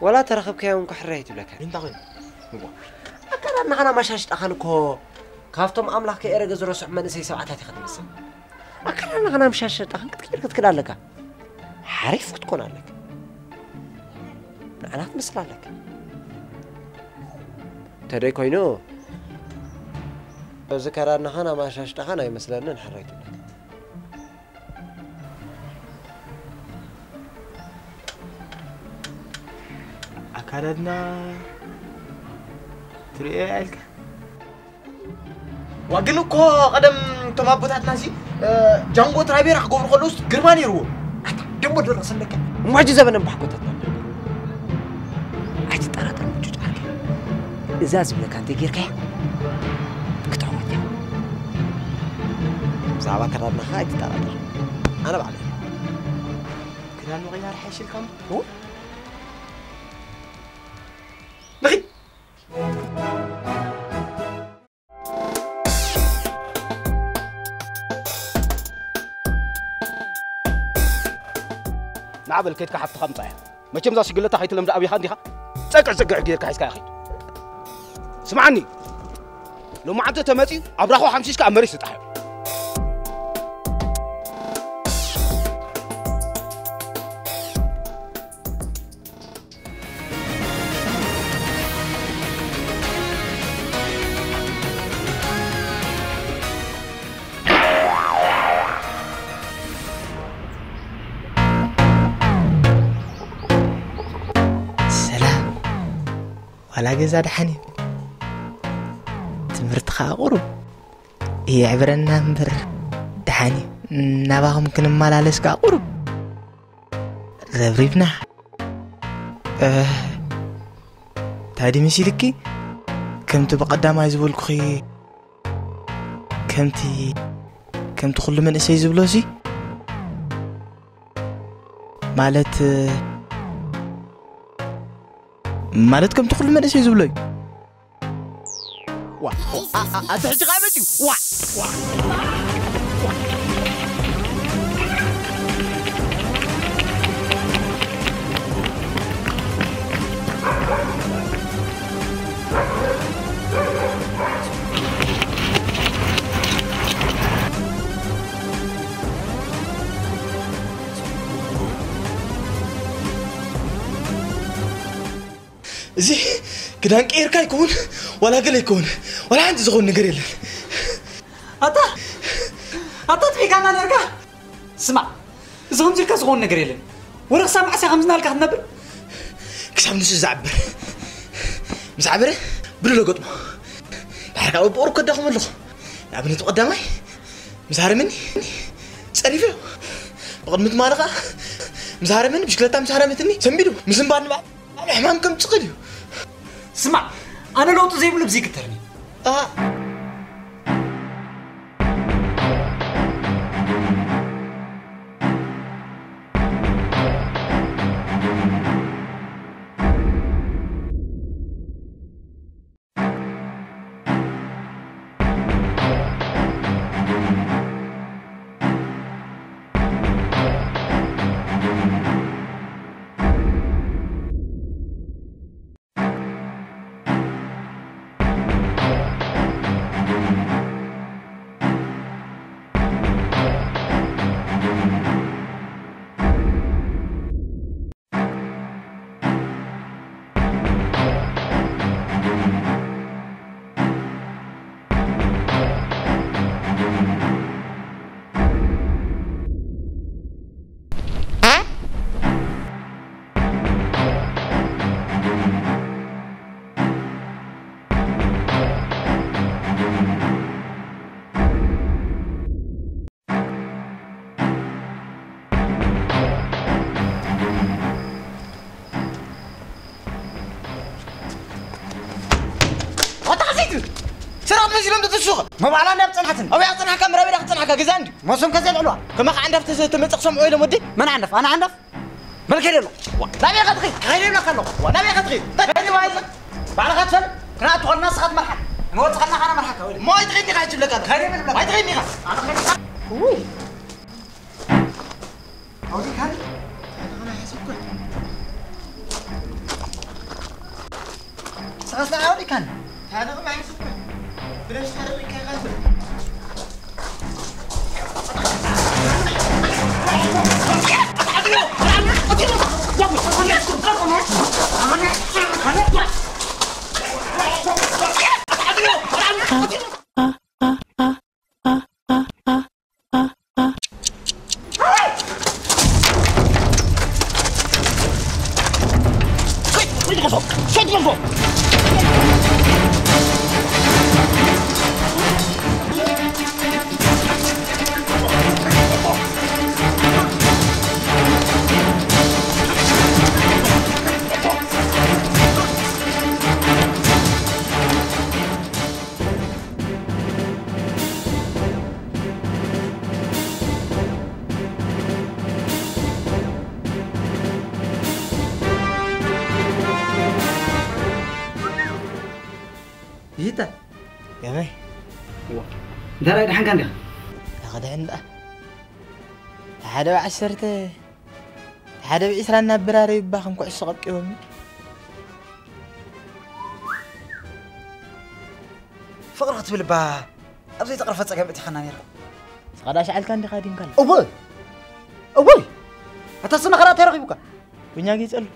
ولا ترخب كيان كحريت لك انت غير أكرا أنا ما شاشت أخانكو كافتم أملاك كإيرج زروس عمان سي سبعة تاخذ مسا أكرا أنا مش شاشت أخانك كتير لك حريف تكون عليك أنا مثل لك تدري كوينو ذكرنا أنا ما شاشت أخانا يمثلنا نحريت لك أكادنا تري علك وقلنكو قدم تمابوتات ناسي جانغو ترابي راح قبر خلوص قرماني رو دمو درس لك معجزة بنا بحكوتاتنا عايز ترى موجود عليك إزاز بلك أنت غير كيا كتعودي زعما كررنا هاي ترى أنا بعلم كده نغير حيش الكم هو بخي نعبل كيتك حتى خمسة ما كم ذا شغلتها حيت لمد أبي خديها سقع غيرك حيس كاخي سمعني لو ما عمت تماتي أبراخو حمشيش كأمريش تطحي ولا جزاد حنين تمرتخا قرب هي عبرنا مبر دحاني نباهم ممكن مالالس كا قرب ربريبنا تادي مسيلكي كم تبقدام يزبل كخي كم تخل من اسي زبلوسي مالت كم تخل من اسي زبلوي وا اتحج غامتي وا زي كده نكير كا يكون ولا قل يكون ولا عندي زغون نقريل أتا تفيق أنا نرجع اسمع زغون جيك زغون نقريل ورق سامع سي خمسنا لك هنبر كسام نسو زعبر مزعبر برلو قطمو بحركة بقور كده خم اللغة لابني تقدامي مزهر مني سأريفه بقد متمارقة مزهر مني بشكلتها مزهر متني سنبيدو مسن بعد بعد حمام كم تقديو اسمع أنا لو تزيب لبزيك الترني ما بعلنا بصنحتن أو يعطنها كاميرا بيرا خطنها كجزاندي ما سوم كزل علوا كما عندك تمسك سمعوا إلى مدي من عندف أنا عندف بل كده له نبي قطغي غير لك الله ونبي قطغي تاني ما يطلع بعد غتفل كنا تقول الناس خد مرحله نقول خدنا أنا مرحله ما يتغني قاعد لك هذا غير من ما يتغني أنا خير أوي أوديك هذه أنا حسب كل سأصنع عودي كان هذا ما يسكر بلاش تحرقي كغازل جيتا يا ماي ده رايد حن كان هذا عند هذا عشرته هذا بإسرائيل براري باخم كويس صعب يومي فقرت بالبا أبغى تقرا فتح جنبتي خنانير هذا شعل كان دي قادين قال أول أتصنع قرأت يا رقيبك punya gitu lu.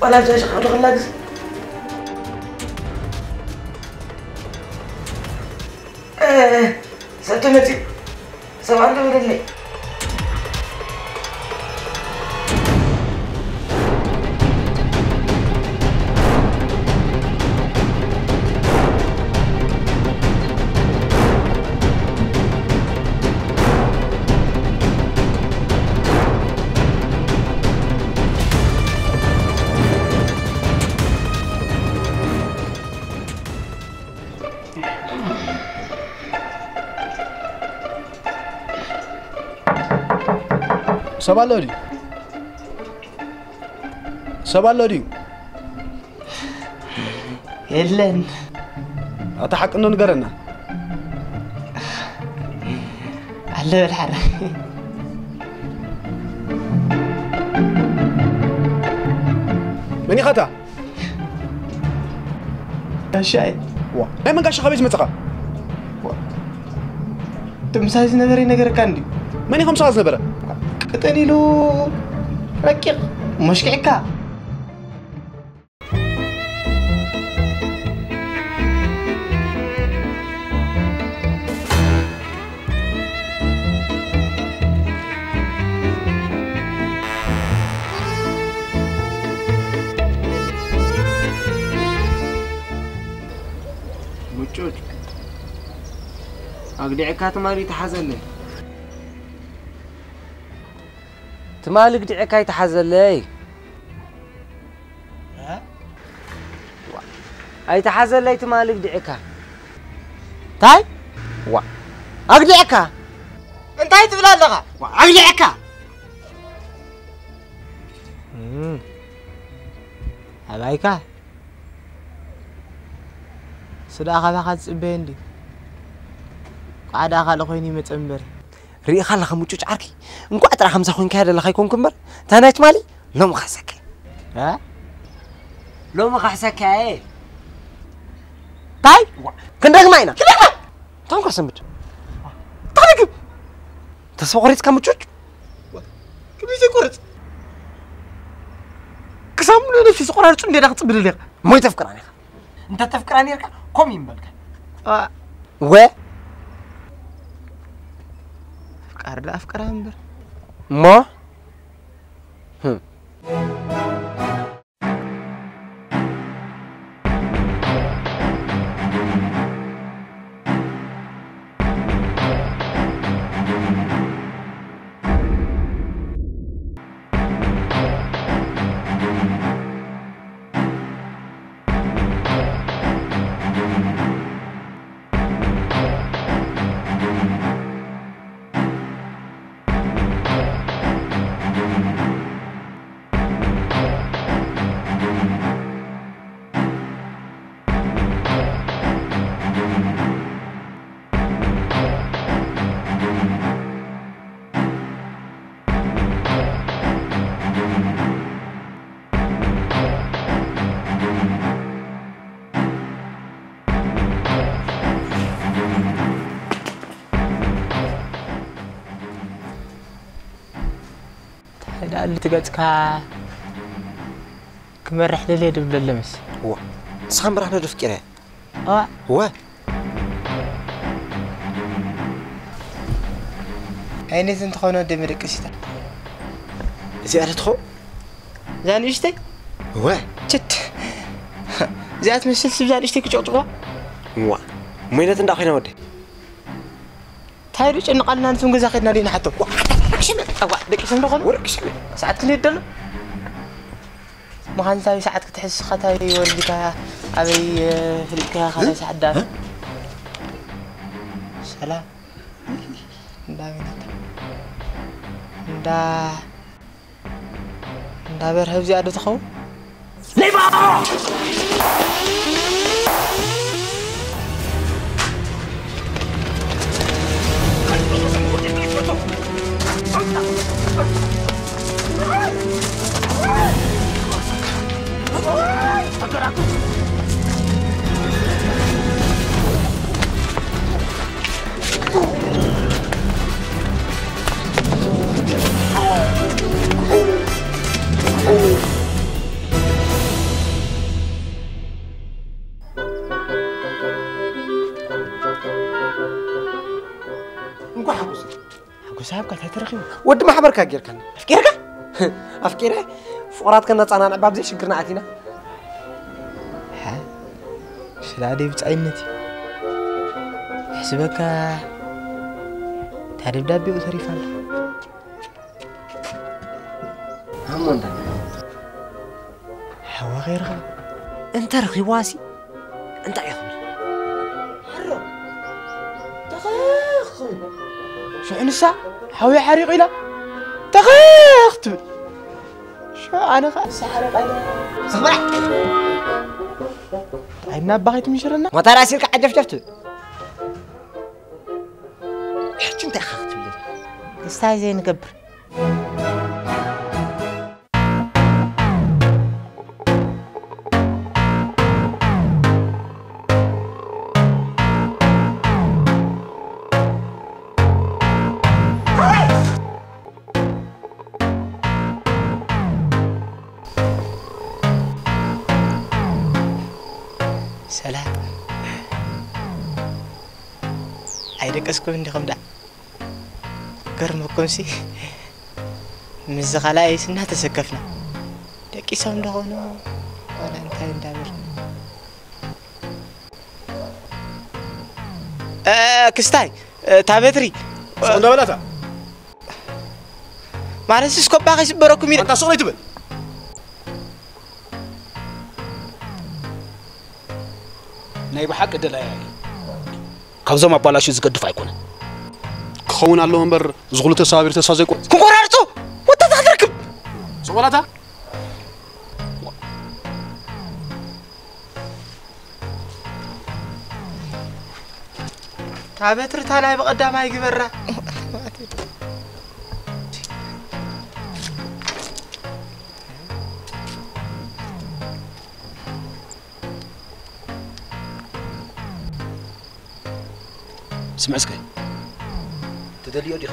ولا جاش خلق خلاص سبتمتي سبعة الليل سبالوري يلن أتحق إنه نقرنا على الحرة مني خطأ شاي وا لا من قاش خبيز متقى تمساز نبري نقر كاندي مني 5 نبرة قتني له ركيق مشكعك مچوچ اقدعك تمالي تحزلي تمالك دعك يتحزلي ها اي تحزلي تمالك دعك تاي وا اقدعك انت هاي تبلا لغا اقدعك هلايكا صداقة باخد صبين دي قاعدة خالق ويني متأمبر ريق خالق مچوچ عركي انكو عطرا 5 خوين كهذا اللي خيكون كمبر تانايت مالي لو مخسك ها لو مخسك ايه تاي كندق ماينا تانكر سمت تانك تصوريت كمچوچ كميسي قرط كسامنو نفسي سقرارچ اندي داخ صبل ليق موي تفكراني انت تفكراني ركا كوم يمبلك و أفكار أمبر ما اللي تقعدك كمرح لي دبل اللمس هو سخن برحنا دفكره هو عيني انت خونا دمرك استا زيادة تخو زان اشتي هو شت زيادة مسل سبزان اشتي كجوجوا هو ميلة نداخينا ودي تايرش ان قالنا نسون غزا خدنا لينا حتى دقي سم دخل ورك شمل ساعات كني دل ما كان ساوي ساعات كتحس خطاي يولدك ابي فلكها خلاص عداف سلام دا برهب زيادة تخو ليبا حقوساب قال تترخي ود ما حبرك غيركن افكيرك فقرات كنا صنان باب زي شكرنا عتينا ها شلادي بصينتي حسبك تعرف دابي وتريفال همون ده حوا غيرها انت رخي واسي انت ياخذ حرو تخخ شو نسا حوي حريق إلى تخخت شو أنا خاص حريق إلى صبرك عينا بغيت مشرنا ما ترى سيرك عجفت حكي انت اخذت لي استاي زين قبر سلام عيدك اسكو عندي خمدة كرمكم سي مزغلاي سنة تسكفنا دقي سام دغونو ولا انت اندابر كستاي تابتري صوندا بلاتا مارس سكو باغي سبركم انت صوني تبل ناي بحق دلاي كابزو ما بالاش زقدف ايكون كون الله منبر زغلو تصابير تسازيكو كوكورارتو وتا تحركب صولاتا تابتر تالاي بقداماي غبرا اسمع اسكي تدليو دي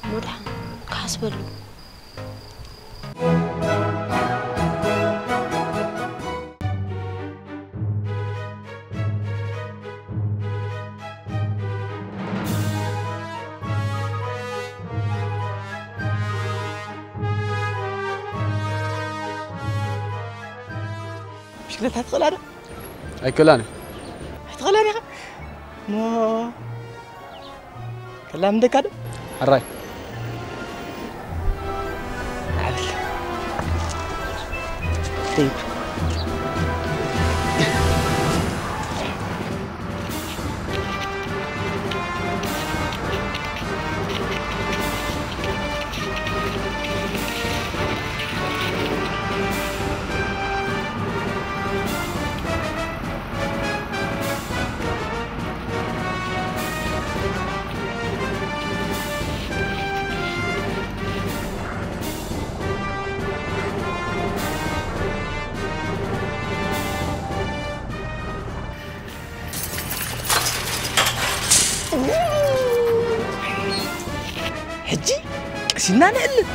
مدحن كحسبلو شكلها تغلى اي كلاني تغلى يا مو كلام دك هذا الراي عدل طيب حجي قسينا نقل